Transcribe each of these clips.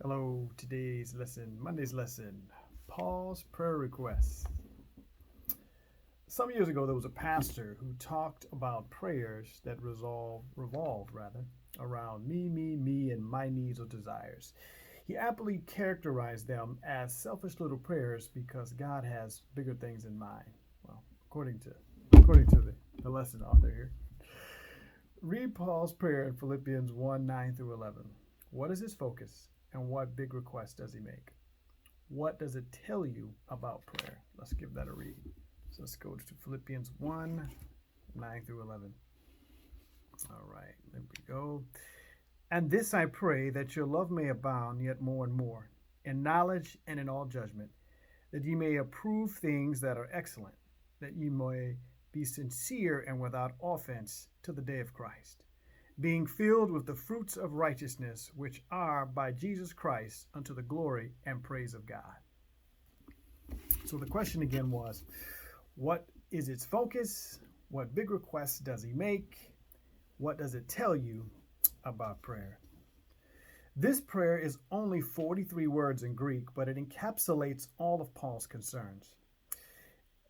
Hello, today's lesson, Monday's lesson, Paul's prayer requests. Some years ago, there was a pastor who talked about prayers that revolved around me, and my needs or desires. He aptly characterized them as selfish little prayers because God has bigger things in mind. Well, according to the lesson author here. Read Paul's prayer in Philippians 1 9 through 11. What is his focus and what big request does he make? What does it tell you about prayer? Let's give that a read. So let's go to Philippians 1 9 through 11. All right, there we go. And this I pray, that your love may abound yet more and more, in knowledge and in all judgment, that ye may approve things that are excellent, that ye may be sincere and without offense to the day of Christ, being filled with the fruits of righteousness, which are by Jesus Christ unto the glory and praise of God. So the question again was, what is its focus? What big requests does he make? What does it tell you about prayer? This prayer is only 43 words in Greek, but it encapsulates all of Paul's concerns,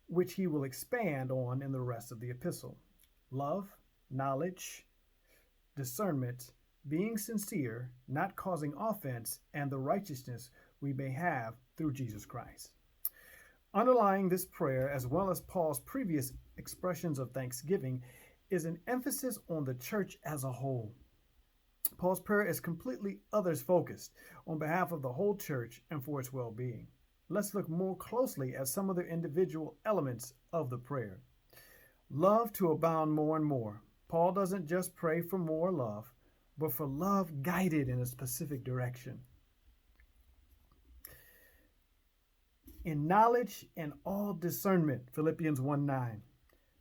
which he will expand on in the rest of the epistle. Love, knowledge, discernment, being sincere, not causing offense, and the righteousness we may have through Jesus Christ. Underlying this prayer, as well as Paul's previous expressions of thanksgiving, is an emphasis on the church as a whole. Paul's prayer is completely others-focused on behalf of the whole church and for its well-being. Let's look more closely at some of the individual elements of the prayer. Love to abound more and more. Paul doesn't just pray for more love, but for love guided in a specific direction. In knowledge and all discernment, Philippians 1 9.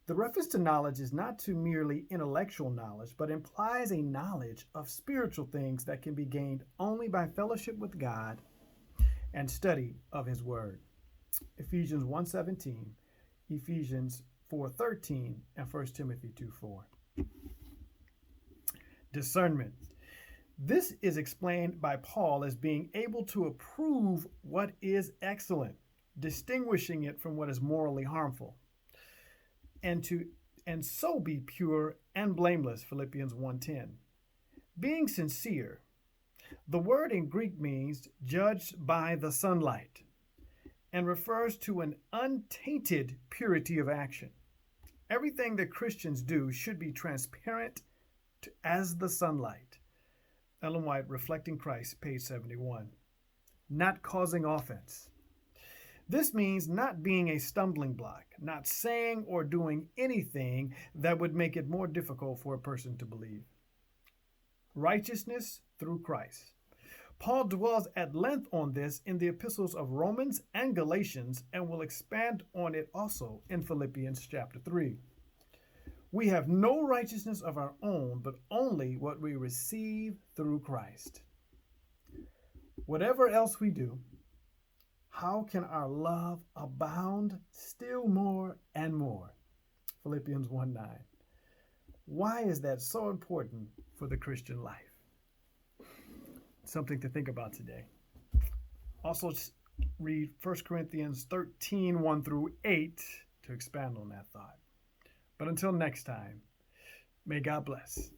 The reference to knowledge is not to merely intellectual knowledge, but implies a knowledge of spiritual things that can be gained only by fellowship with God and study of his word. Ephesians 1:17, Ephesians 4:13, and 1 Timothy 2:4. Discernment. This is explained by Paul as being able to approve what is excellent, distinguishing it from what is morally harmful, and so be pure and blameless, Philippians 1:10. Being sincere. The word in Greek means judged by the sunlight and refers to an untainted purity of action. Everything that Christians do should be transparent as the sunlight. Ellen White, Reflecting Christ, page 71. Not causing offense. This means not being a stumbling block, not saying or doing anything that would make it more difficult for a person to believe. Righteousness through Christ. Paul dwells at length on this in the epistles of Romans and Galatians and will expand on it also in Philippians chapter 3. We have no righteousness of our own, but only what we receive through Christ. Whatever else we do, how can our love abound still more and more? Philippians 1 9. Why is that so important for the Christian life? Something to think about today. Also, read 1 Corinthians 13 1 through 8 to expand on that thought. But until next time, may God bless.